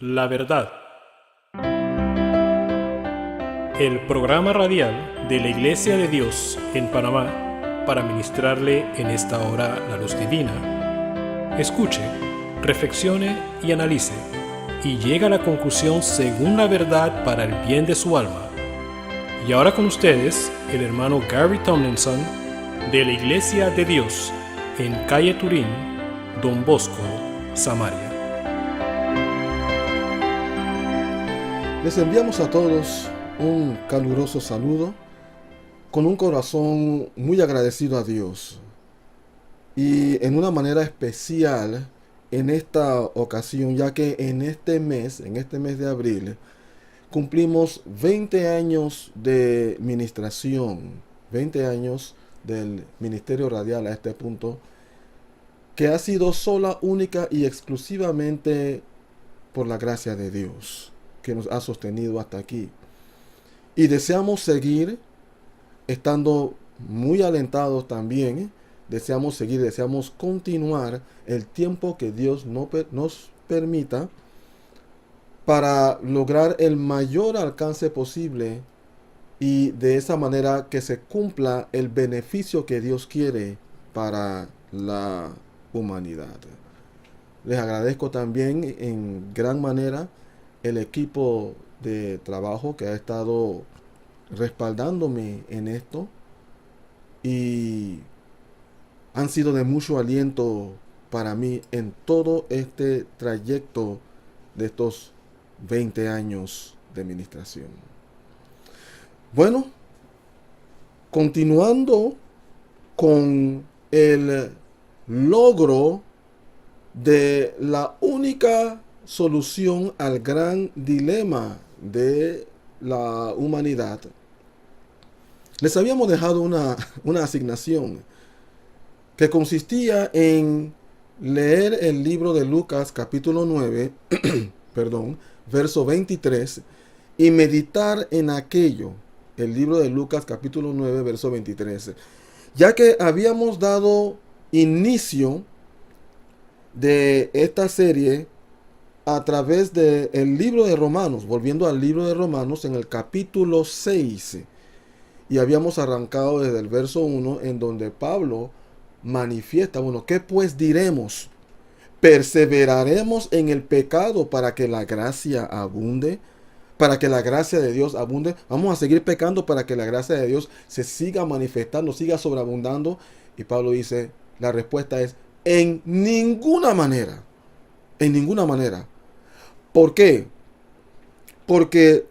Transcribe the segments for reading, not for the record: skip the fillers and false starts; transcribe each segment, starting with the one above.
La verdad. El programa radial de la Iglesia de Dios en Panamá para ministrarle en esta hora la luz divina. Escuche, reflexione y analice y llegue a la conclusión según la verdad para el bien de su alma. Y ahora con ustedes, el hermano Gary Tomlinson de la Iglesia de Dios en calle Turín, Don Bosco, Samaria. Les enviamos a todos un caluroso saludo con un corazón muy agradecido a Dios. Y en una manera especial en esta ocasión, ya que en este mes de abril, cumplimos 20 años de ministración, 20 años del ministerio radial a este punto, que ha sido sola, única y exclusivamente por la gracia de Dios, que nos ha sostenido hasta aquí. Y deseamos seguir estando muy alentados también. Deseamos continuar el tiempo que Dios nos permita para lograr el mayor alcance posible y de esa manera que se cumpla el beneficio que Dios quiere para la humanidad. Les agradezco también en gran manera el equipo de trabajo que ha estado respaldándome en esto y han sido de mucho aliento para mí en todo este trayecto de estos 20 años de administración. Bueno, continuando con el logro de la única solución al gran dilema de la humanidad, les habíamos dejado una asignación que consistía en leer el libro de Lucas capítulo 9, verso 23, y meditar en aquello. El libro de Lucas capítulo 9, verso 23. Ya que habíamos dado inicio de esta serie a través del libro de Romanos, volviendo al libro de Romanos en el capítulo 6. Y habíamos arrancado desde el verso 1 en donde Pablo manifiesta, ¿qué pues diremos? ¿Perseveraremos en el pecado para que la gracia abunde? ¿Para que la gracia de Dios abunde? ¿Vamos a seguir pecando para que la gracia de Dios se siga manifestando, siga sobreabundando? Y Pablo dice, la respuesta es, en ninguna manera. En ninguna manera. ¿Por qué? Porque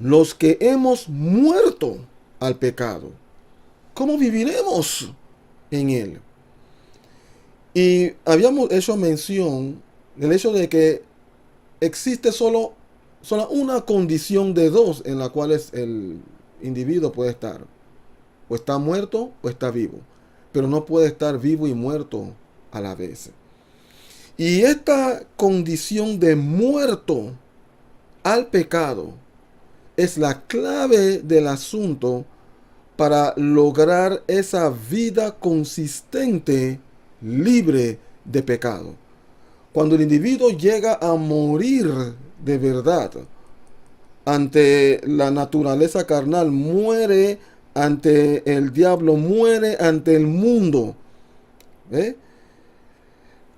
los que hemos muerto al pecado, ¿cómo viviremos en él? Y habíamos hecho mención del hecho de que existe solo una condición de dos en la cual el individuo puede estar. O está muerto o está vivo. Pero no puede estar vivo y muerto a la vez. Y esta condición de muerto al pecado es la clave del asunto para lograr esa vida consistente, libre de pecado. Cuando el individuo llega a morir de verdad ante la naturaleza carnal, muere ante el diablo, muere ante el mundo,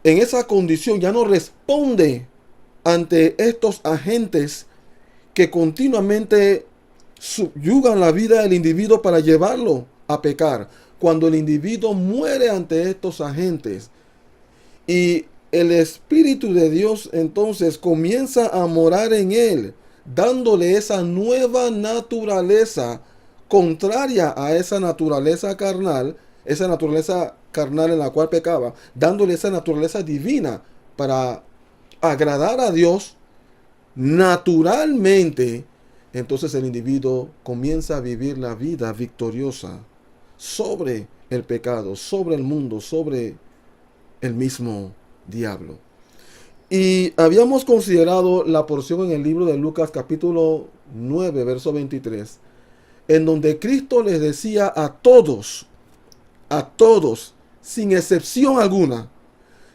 en esa condición ya no responde ante estos agentes que continuamente subyugan la vida del individuo para llevarlo a pecar. Cuando el individuo muere ante estos agentes y el Espíritu de Dios entonces comienza a morar en él, dándole esa nueva naturaleza contraria a esa naturaleza carnal en la cual pecaba, dándole esa naturaleza divina para agradar a Dios naturalmente. Entonces el individuo comienza a vivir la vida victoriosa sobre el pecado, sobre el mundo, sobre el mismo diablo. Y habíamos considerado la porción en el libro de Lucas capítulo 9, verso 23, en donde Cristo les decía a todos, sin excepción alguna,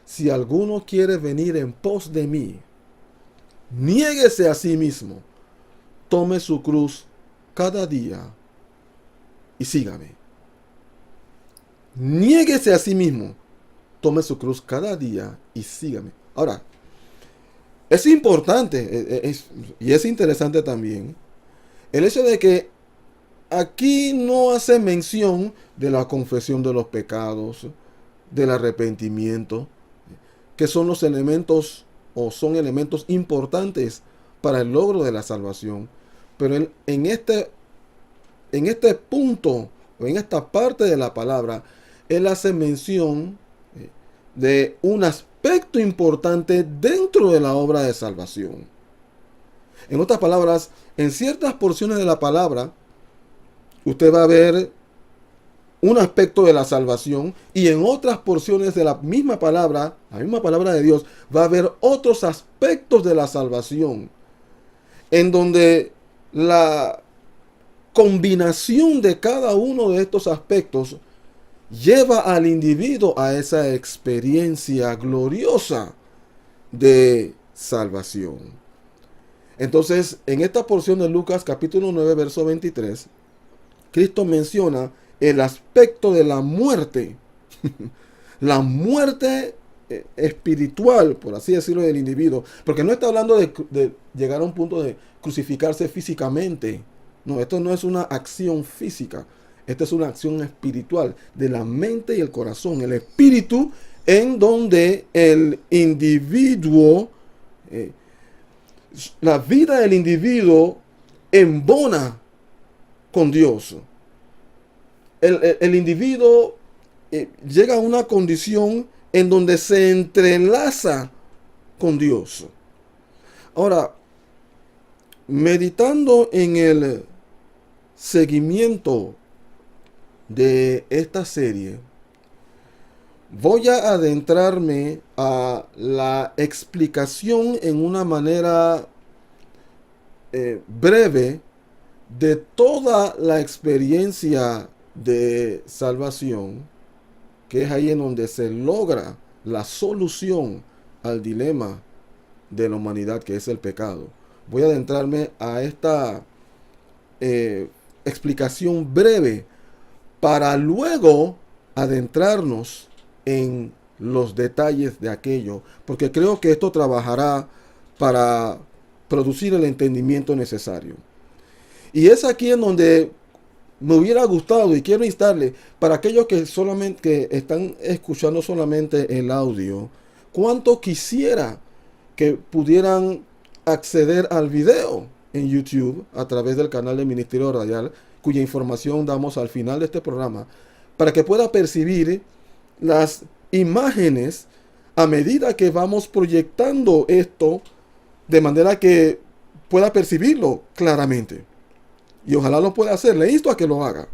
si alguno quiere venir en pos de mí, niéguese a sí mismo, tome su cruz cada día y sígame. Niéguese a sí mismo, tome su cruz cada día y sígame. Ahora, es importante y es interesante también el hecho de que aquí no hace mención de la confesión de los pecados, del arrepentimiento, que son los elementos o son elementos importantes para el logro de la salvación. Pero en este punto, o en esta parte de la palabra, él hace mención de un aspecto importante dentro de la obra de salvación. En otras palabras, en ciertas porciones de la palabra, usted va a ver un aspecto de la salvación, y en otras porciones de la misma palabra de Dios, va a haber otros aspectos de la salvación, en donde la combinación de cada uno de estos aspectos lleva al individuo a esa experiencia gloriosa de salvación. Entonces, en esta porción de Lucas capítulo 9, verso 23, Cristo menciona el aspecto de la muerte, la muerte espiritual, por así decirlo, del individuo, porque no está hablando de llegar a un punto de crucificarse físicamente. No, esto no es una acción física, esta es una acción espiritual de la mente y el corazón, el espíritu, en donde el individuo, la vida del individuo embona con Dios. El individuo llega a una condición en donde se entrelaza con Dios. Ahora, meditando en el seguimiento de esta serie, voy a adentrarme a la explicación en una manera breve de toda la experiencia de salvación, que es ahí en donde se logra la solución al dilema de la humanidad, que es el pecado. Voy a adentrarme a esta explicación breve para luego adentrarnos en los detalles de aquello, porque creo que esto trabajará para producir el entendimiento necesario. Y es aquí en donde me hubiera gustado, y quiero instarle para aquellos que solamente están escuchando solamente el audio, cuánto quisiera que pudieran acceder al video en YouTube a través del canal de Ministerio Radial, cuya información damos al final de este programa, para que pueda percibir las imágenes a medida que vamos proyectando esto, de manera que pueda percibirlo claramente. Y ojalá lo pueda hacer. Le insto a que lo haga.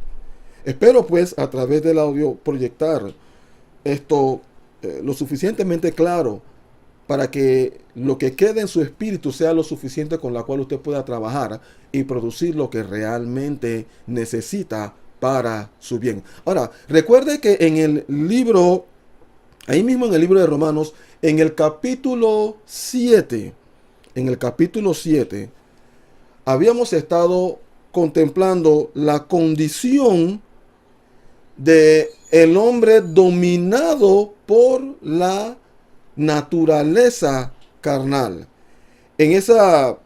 Espero pues a través del audio proyectar esto lo suficientemente claro para que lo que quede en su espíritu sea lo suficiente con la cual usted pueda trabajar y producir lo que realmente necesita para su bien. Ahora, recuerde que en el libro, ahí mismo en el libro de Romanos, en el capítulo 7, habíamos estado contemplando la condición de el hombre dominado por la naturaleza carnal, en esa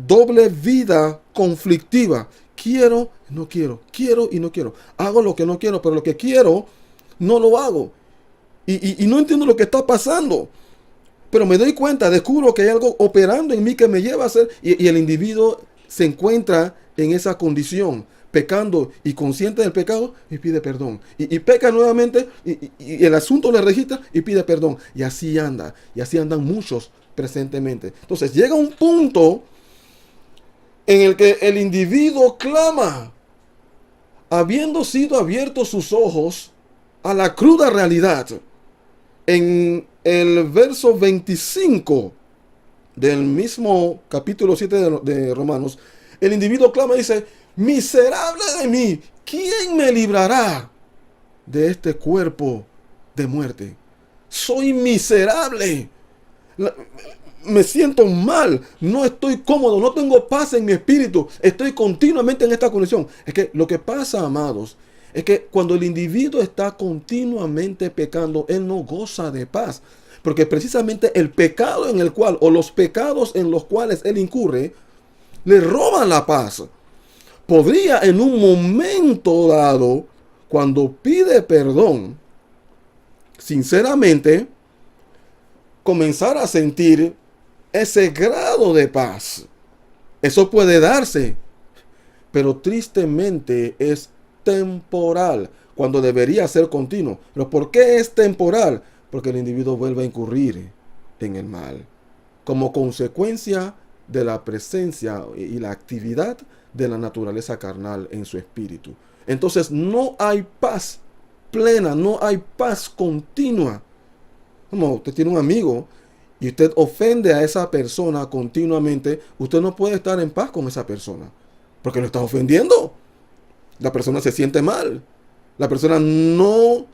doble vida conflictiva. Quiero, no quiero, quiero y no quiero. Hago lo que no quiero, pero lo que quiero no lo hago. Y no entiendo lo que está pasando. Pero me doy cuenta, descubro que hay algo operando en mí que me lleva a hacer, y el individuo se encuentra en esa condición, pecando y consciente del pecado, y pide perdón. Y peca nuevamente, y el asunto le registra y pide perdón. Y así anda, y así andan muchos presentemente. Entonces llega un punto en el que el individuo clama, habiendo sido abiertos sus ojos a la cruda realidad. En el verso 25 del mismo capítulo 7 de Romanos, el individuo clama y dice: miserable de mí, ¿quién me librará de este cuerpo de muerte? Soy miserable. me siento mal, no estoy cómodo, no tengo paz en mi espíritu, estoy continuamente en esta condición. Es que lo que pasa, amados, es que cuando el individuo está continuamente pecando, él no goza de paz. Porque precisamente el pecado en el cual, o los pecados en los cuales él incurre, le roban la paz. Podría en un momento dado, cuando pide perdón, sinceramente, comenzar a sentir ese grado de paz. Eso puede darse, pero tristemente es temporal, cuando debería ser continuo. ¿Pero por qué es temporal? Porque el individuo vuelve a incurrir en el mal, como consecuencia de la presencia y la actividad de la naturaleza carnal en su espíritu. Entonces no hay paz plena, no hay paz continua. Como usted tiene un amigo y usted ofende a esa persona continuamente, usted no puede estar en paz con esa persona, porque lo está ofendiendo. La persona se siente mal. La persona no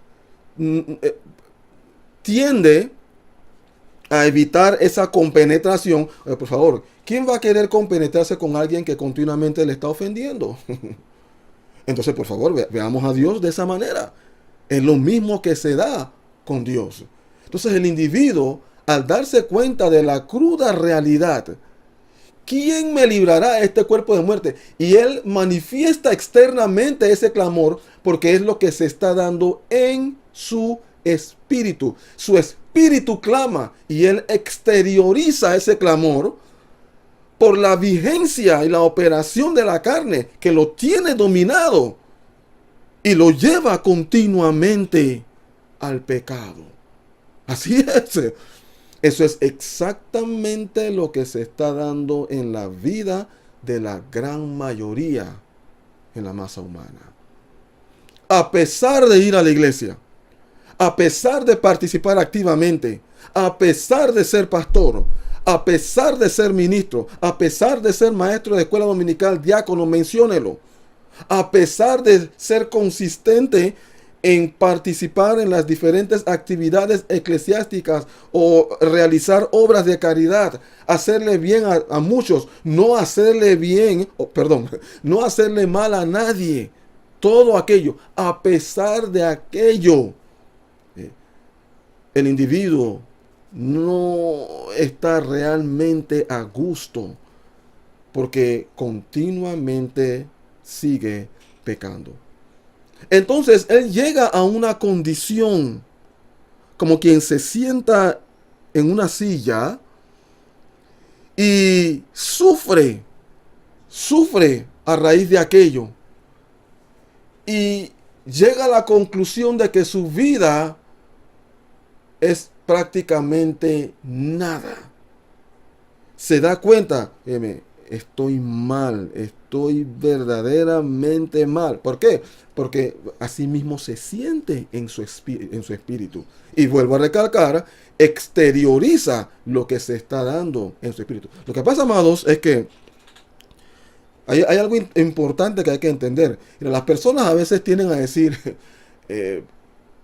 tiende a evitar esa compenetración. Por favor, ¿quién va a querer compenetrarse con alguien que continuamente le está ofendiendo? Entonces, por favor, veamos a Dios de esa manera. Es lo mismo que se da con Dios. Entonces el individuo, al darse cuenta de la cruda realidad, ¿quién me librará de este cuerpo de muerte? Y él manifiesta externamente ese clamor, porque es lo que se está dando en su espíritu. Su espíritu clama y él exterioriza ese clamor por la vigencia y la operación de la carne, que lo tiene dominado y lo lleva continuamente al pecado. Así es. Eso es exactamente lo que se está dando en la vida de la gran mayoría en la masa humana. A pesar de ir a la iglesia, a pesar de participar activamente, a pesar de ser pastor, a pesar de ser ministro, a pesar de ser maestro de escuela dominical, diácono, menciónelo, a pesar de ser consistente en participar en las diferentes actividades eclesiásticas o realizar obras de caridad, hacerle bien a muchos, no hacerle no hacerle mal a nadie, todo aquello, a pesar de aquello, el individuo no está realmente a gusto, porque continuamente sigue pecando. Entonces él llega a una condición como quien se sienta en una silla y sufre a raíz de aquello, y llega a la conclusión de que su vida es prácticamente nada. Se da cuenta, estoy mal, estoy verdaderamente mal. ¿Por qué? Porque así mismo se siente en su espíritu. Y vuelvo a recalcar, exterioriza lo que se está dando en su espíritu. Lo que pasa, amados, es que hay algo importante que hay que entender. Las personas a veces tienden a decir,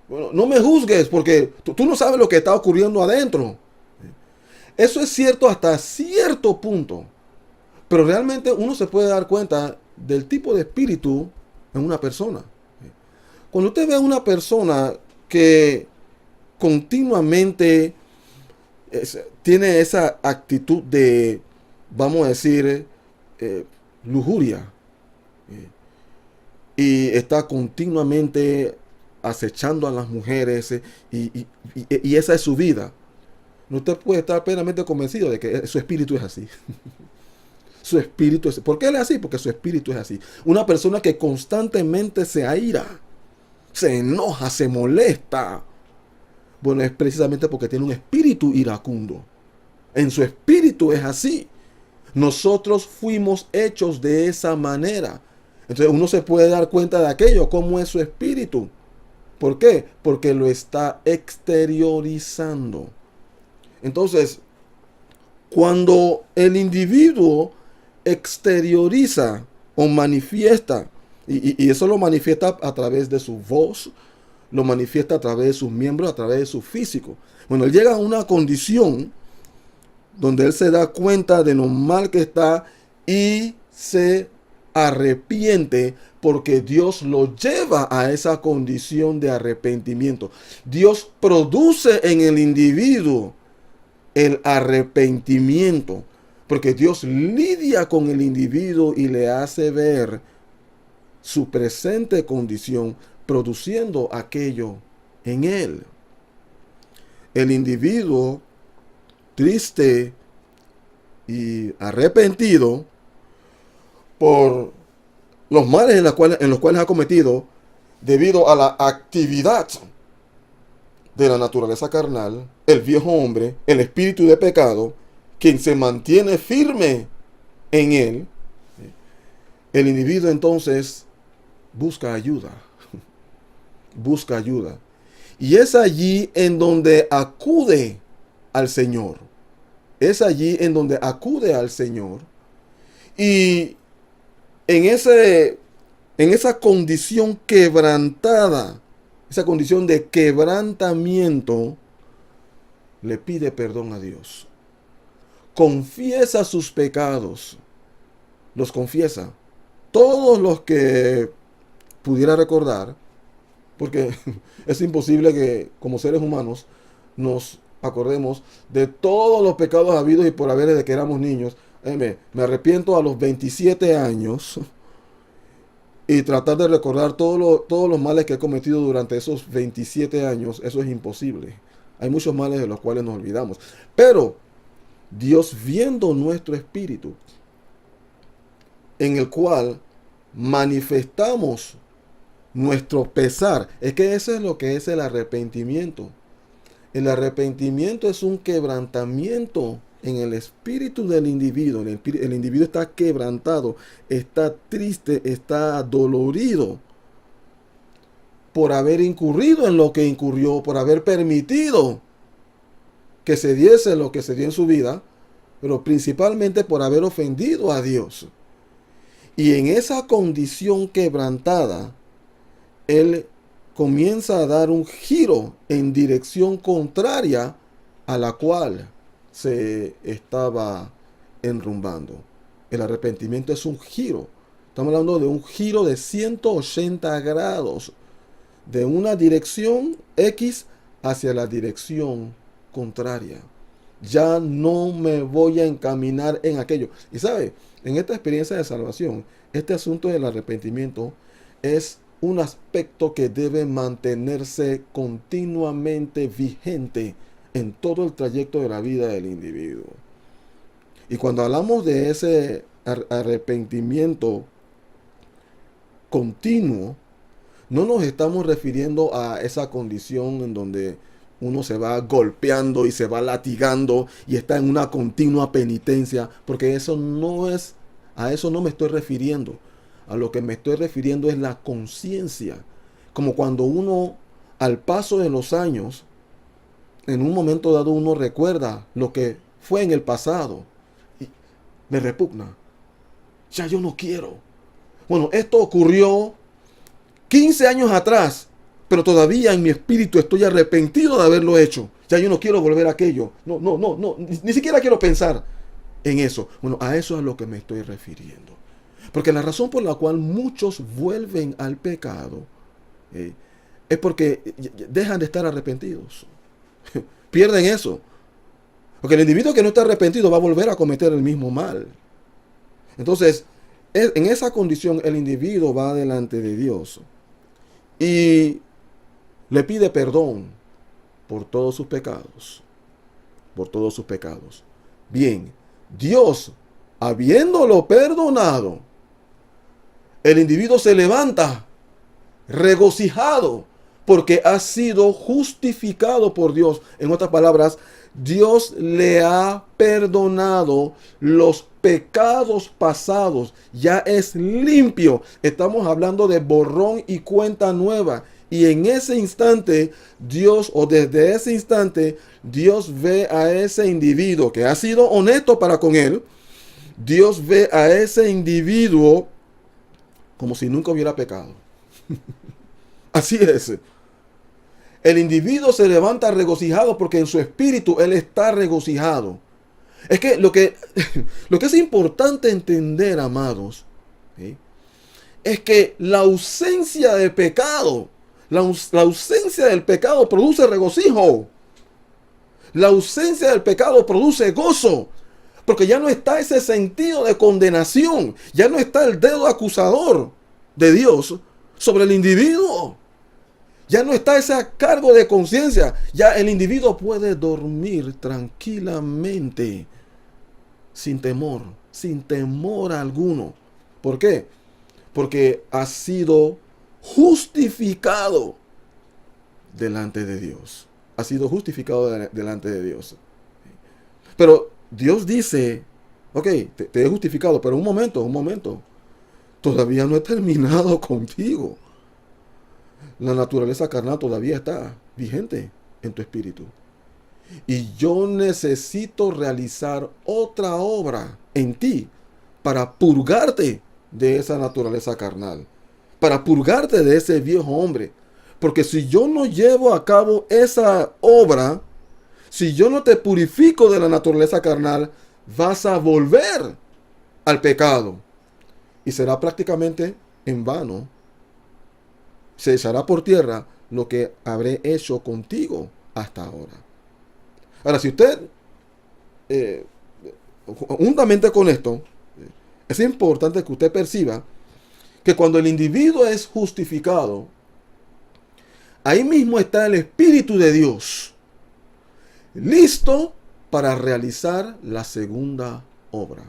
bueno, no me juzgues porque tú no sabes lo que está ocurriendo adentro. Eso es cierto hasta cierto punto. Pero realmente uno se puede dar cuenta del tipo de espíritu en una persona. Cuando usted ve a una persona que continuamente tiene esa actitud de, vamos a decir, lujuria, y está continuamente acechando a las mujeres, y esa es su vida, usted puede estar plenamente convencido de que su espíritu es así. Su espíritu es. ¿Por qué él es así? Porque su espíritu es así. Una persona que constantemente se aira, se enoja, se molesta. Bueno, es precisamente porque tiene un espíritu iracundo. En su espíritu es así. Nosotros fuimos hechos de esa manera. Entonces uno se puede dar cuenta de aquello, cómo es su espíritu. ¿Por qué? Porque lo está exteriorizando. Entonces, cuando el individuo exterioriza o manifiesta, y eso lo manifiesta a través de su voz, lo manifiesta a través de sus miembros, a través de su físico. Bueno, él llega a una condición donde él se da cuenta de lo mal que está y se arrepiente, porque Dios lo lleva a esa condición de arrepentimiento. Dios produce en el individuo el arrepentimiento, porque Dios lidia con el individuo y le hace ver su presente condición, produciendo aquello en él. El individuo triste y arrepentido por los males en los cuales ha cometido debido a la actividad de la naturaleza carnal, el viejo hombre, el espíritu de pecado, quien se mantiene firme en él, el individuo entonces busca ayuda. Busca ayuda. Y es allí en donde acude al Señor. Es allí en donde acude al Señor. Y en esa condición quebrantada, esa condición de quebrantamiento, le pide perdón a Dios. Confiesa sus pecados. Los confiesa. Todos los que pudiera recordar, porque es imposible que como seres humanos nos acordemos de todos los pecados habidos y por haber desde que éramos niños. Me arrepiento a los 27 años y tratar de recordar todos los males que he cometido durante esos 27 años, eso es imposible. Hay muchos males de los cuales nos olvidamos. Pero Dios, viendo nuestro espíritu, en el cual manifestamos nuestro pesar, es que eso es lo que es el arrepentimiento. El arrepentimiento es un quebrantamiento en el espíritu del individuo. El individuo está quebrantado, está triste, está dolorido por haber incurrido en lo que incurrió, por haber permitido que se diese lo que se dio en su vida, pero principalmente por haber ofendido a Dios. Y en esa condición quebrantada, él comienza a dar un giro en dirección contraria a la cual se estaba enrumbando. El arrepentimiento es un giro. Estamos hablando de un giro de 180 grados de una dirección X hacia la dirección contraria. Ya no me voy a encaminar en aquello. Y sabe, en esta experiencia de salvación, este asunto del arrepentimiento es un aspecto que debe mantenerse continuamente vigente en todo el trayecto de la vida del individuo. Y cuando hablamos de ese arrepentimiento continuo, no nos estamos refiriendo a esa condición en donde uno se va golpeando y se va latigando y está en una continua penitencia, porque eso no es, a eso no me estoy refiriendo. A lo que me estoy refiriendo es la conciencia. Como cuando uno, al paso de los años, en un momento dado uno recuerda lo que fue en el pasado y me repugna. Ya yo no quiero. Bueno, esto ocurrió 15 años atrás, pero todavía en mi espíritu estoy arrepentido de haberlo hecho. Ya yo no quiero volver a aquello. No, ni siquiera quiero pensar en eso. Bueno, a eso es a lo que me estoy refiriendo. Porque la razón por la cual muchos vuelven al pecado es porque dejan de estar arrepentidos. Pierden eso. Porque el individuo que no está arrepentido va a volver a cometer el mismo mal. Entonces, en esa condición el individuo va delante de Dios y le pide perdón por todos sus pecados. Por todos sus pecados. Bien, Dios, habiéndolo perdonado, el individuo se levanta regocijado porque ha sido justificado por Dios. En otras palabras, Dios le ha perdonado los pecados pasados. Ya es limpio. Estamos hablando de borrón y cuenta nueva. Y en ese instante, Dios, o desde ese instante, Dios ve a ese individuo que ha sido honesto para con él. Dios ve a ese individuo como si nunca hubiera pecado. Así es. El individuo se levanta regocijado porque en su espíritu él está regocijado. Es que lo que, lo que es importante entender, amados, ¿sí?, es que la ausencia de pecado, la ausencia del pecado produce regocijo. La ausencia del pecado produce gozo. Porque ya no está ese sentido de condenación. Ya no está el dedo acusador de Dios sobre el individuo. Ya no está ese cargo de conciencia. Ya el individuo puede dormir tranquilamente, sin temor alguno. ¿Por qué? Porque ha sido justificado delante de Dios. Ha sido justificado delante de Dios. Pero Dios dice, ok, te he justificado, pero un momento. Todavía no he terminado contigo. La naturaleza carnal todavía está vigente en tu espíritu. Y yo necesito realizar otra obra en ti para purgarte de esa naturaleza carnal, para purgarte de ese viejo hombre. Porque si yo no llevo a cabo esa obra, si yo no te purifico de la naturaleza carnal, vas a volver al pecado. Y será prácticamente en vano. Se echará por tierra lo que habré hecho contigo hasta ahora. Ahora, si usted, juntamente con esto, es importante que usted perciba que cuando el individuo es justificado, ahí mismo está el Espíritu de Dios, listo para realizar la segunda obra.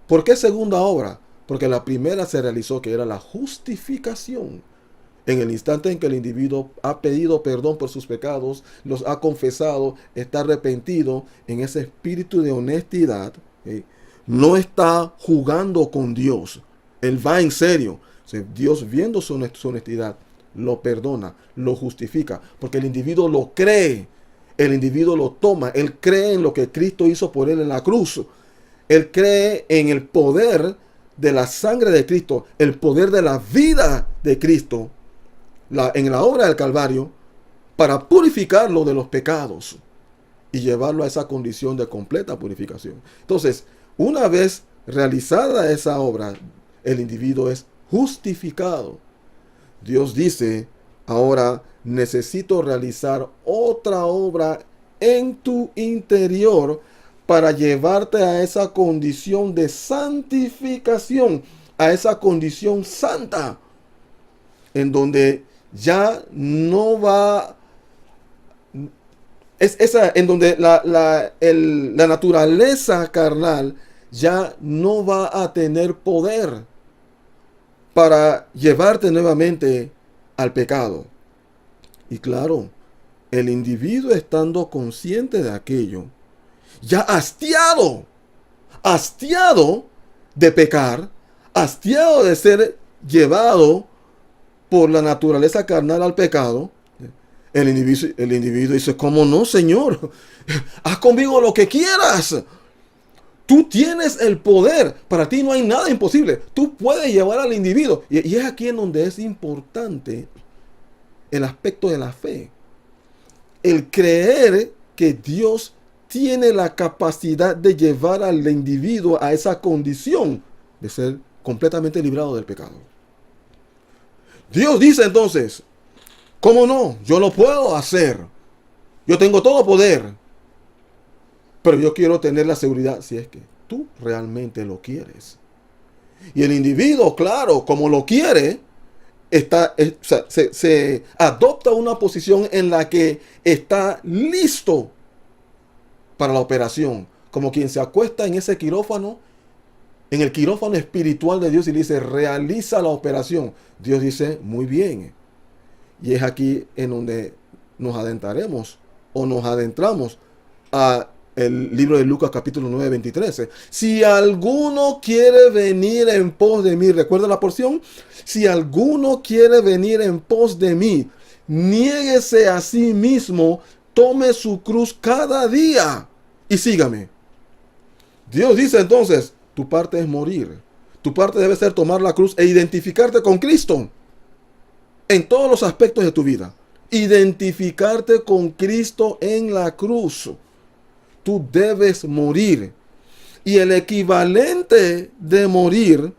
¿Por qué segunda obra? Porque la primera se realizó, que era la justificación. En el instante en que el individuo ha pedido perdón por sus pecados, los ha confesado, está arrepentido en ese espíritu de honestidad, no está jugando con Dios. Él va en serio. Dios, viendo su honestidad, lo perdona, lo justifica, porque el individuo lo cree, el individuo lo toma, él cree en lo que Cristo hizo por él en la cruz, él cree en el poder de la sangre de Cristo, el poder de la vida de Cristo, en la obra del Calvario, para purificarlo de los pecados y llevarlo a esa condición de completa purificación. Entonces, una vez realizada esa obra, el individuo es justificado. Dios dice, ahora necesito realizar otra obra en tu interior para llevarte a esa condición de santificación, a esa condición santa, en donde ya no va, es esa, en donde la naturaleza carnal ya no va a tener poder para llevarte nuevamente al pecado. Y claro, el individuo, estando consciente de aquello, ya hastiado de pecar, hastiado de ser llevado por la naturaleza carnal al pecado, el individuo dice, ¿cómo no, Señor? Haz conmigo lo que quieras. Tú tienes el poder. Para ti no hay nada imposible. Tú puedes llevar al individuo. Y es aquí en donde es importante el aspecto de la fe. El creer que Dios tiene la capacidad de llevar al individuo a esa condición de ser completamente librado del pecado. Dios dice entonces, ¿cómo no? Yo lo puedo hacer. Yo tengo todo poder. Pero yo quiero tener la seguridad, si es que tú realmente lo quieres. Y el individuo, claro, como lo quiere, se adopta una posición en la que está listo para la operación. Como quien se acuesta en ese quirófano, en el quirófano espiritual de Dios, y le dice, realiza la operación. Dios dice, muy bien. Y es aquí en donde nos adentraremos o nos adentramos a el libro de Lucas capítulo 9, 23. Si alguno quiere venir en pos de mí, ¿recuerda la porción? Si alguno quiere venir en pos de mí, niéguese a sí mismo, tome su cruz cada día y sígame. Dios dice entonces, tu parte es morir. Tu parte debe ser tomar la cruz e identificarte con Cristo en todos los aspectos de tu vida. Identificarte con Cristo en la cruz. tú debes morir. Y el equivalente de morir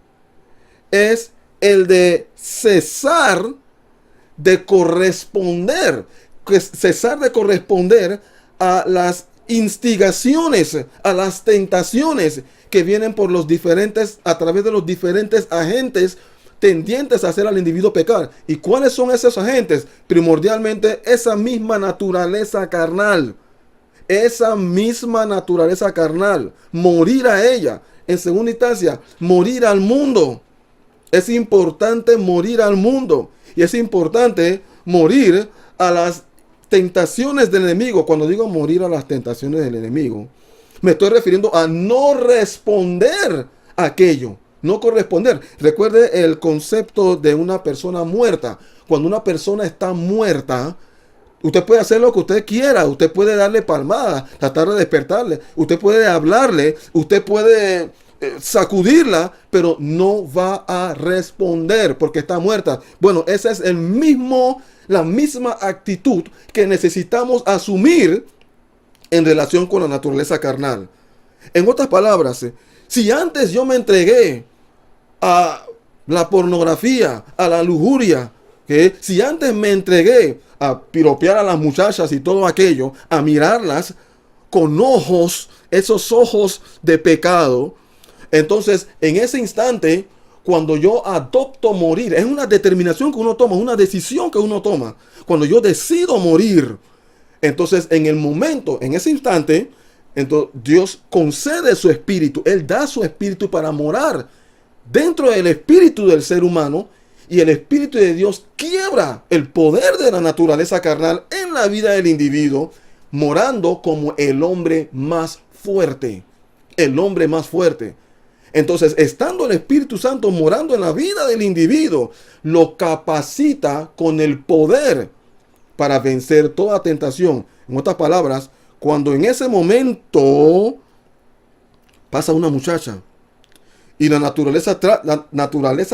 es el de cesar de corresponder. Cesar de corresponder a las instigaciones, a las tentaciones que vienen por los diferentes, a través de los diferentes agentes tendientes a hacer al individuo pecar. ¿Y cuáles son esos agentes? Primordialmente esa misma naturaleza carnal. Esa misma naturaleza carnal. Morir a ella. En segunda instancia, morir al mundo. Es importante morir al mundo. Y es importante morir a las tentaciones del enemigo. Cuando digo morir a las tentaciones del enemigo, me estoy refiriendo a no responder a aquello. No corresponder. Recuerde el concepto de una persona muerta. Cuando una persona está muerta, usted puede hacer lo que usted quiera. Usted puede darle palmadas, tratar de despertarle. Usted puede hablarle. Usted puede sacudirla, pero no va a responder porque está muerta. Bueno, esa es la misma actitud que necesitamos asumir en relación con la naturaleza carnal. En otras palabras, si antes yo me entregué a la pornografía, a la lujuria, que si antes me entregué a piropear a las muchachas y todo aquello, a mirarlas con ojos, esos ojos de pecado, entonces en ese instante, cuando yo adopto morir, es una determinación que uno toma, una decisión que uno toma. Cuando yo decido morir, entonces en el momento, en ese instante, entonces Dios concede su espíritu. Él da su espíritu para morar dentro del espíritu del ser humano, y el espíritu de Dios quiebra el poder de la naturaleza carnal en la vida del individuo, morando como el hombre más fuerte. El hombre más fuerte. Entonces, estando el Espíritu Santo morando en la vida del individuo, lo capacita con el poder para vencer toda tentación. En otras palabras, cuando en ese momento pasa una muchacha y la naturaleza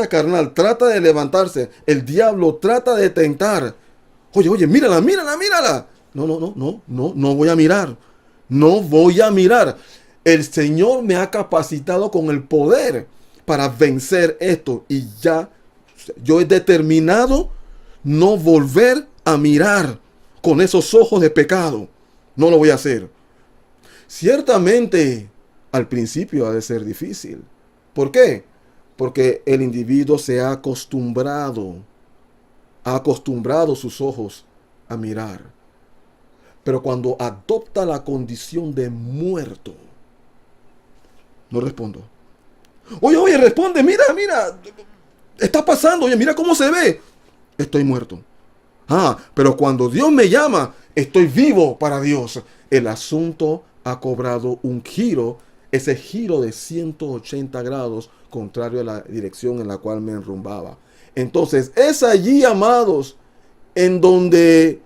carnal trata de levantarse, el diablo trata de tentar. Oye, mírala. No voy a mirar. No voy a mirar. El Señor me ha capacitado con el poder para vencer esto. Y ya yo he determinado no volver a mirar con esos ojos de pecado. No lo voy a hacer. Ciertamente, al principio ha de ser difícil. ¿Por qué? Porque el individuo se ha acostumbrado sus ojos a mirar. Pero cuando adopta la condición de muerto, no respondo. Oye, responde, mira, está pasando, oye, mira cómo se ve. Estoy muerto. Pero cuando Dios me llama, estoy vivo para Dios. El asunto ha cobrado un giro, ese giro de 180 grados, contrario a la dirección en la cual me enrumbaba. Entonces, es allí, amados, en donde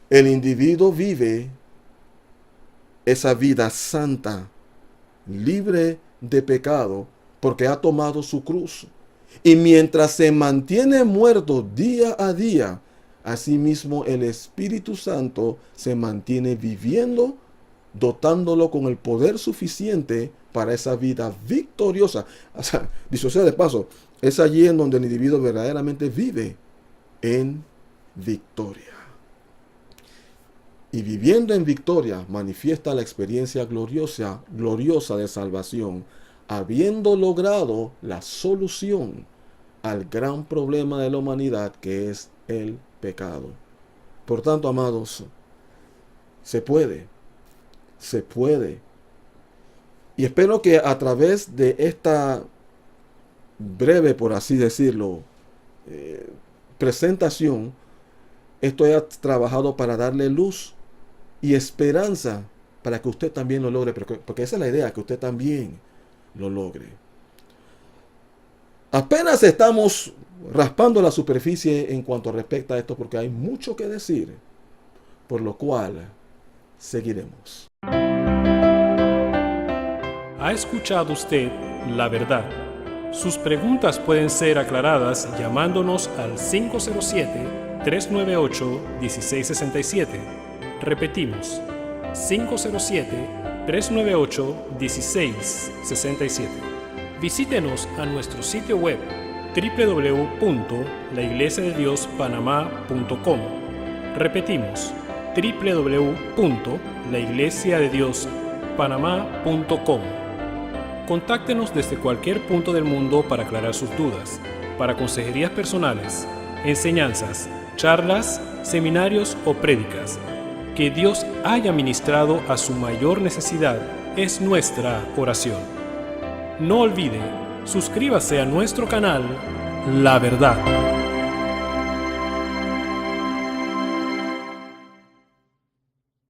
el individuo vive esa vida santa, libre de pecado, porque ha tomado su cruz. Y mientras se mantiene muerto día a día, asimismo el Espíritu Santo se mantiene viviendo, dotándolo con el poder suficiente para esa vida victoriosa. O sea, dicho sea de paso, es allí en donde el individuo verdaderamente vive en victoria. Y viviendo en victoria manifiesta la experiencia gloriosa de salvación, habiendo logrado la solución al gran problema de la humanidad, que es el pecado. Por tanto, amados, se puede. Y espero que a través de esta breve, por así decirlo, presentación, esto haya trabajado para darle luz y esperanza para que usted también lo logre, porque esa es la idea, que usted también lo logre. Apenas estamos raspando la superficie en cuanto respecta a esto, porque hay mucho que decir, por lo cual seguiremos. ¿Ha escuchado usted la verdad? Sus preguntas pueden ser aclaradas llamándonos al 507-398-1667. Repetimos, 507-398-1667. Visítenos a nuestro sitio web www.laiglesiadediospanamá.com. Repetimos, www.laiglesiadediospanamá.com. Contáctenos desde cualquier punto del mundo para aclarar sus dudas, para consejerías personales, enseñanzas, charlas, seminarios o prédicas. Que Dios haya ministrado a su mayor necesidad es nuestra oración. No olvide, suscríbase a nuestro canal La Verdad.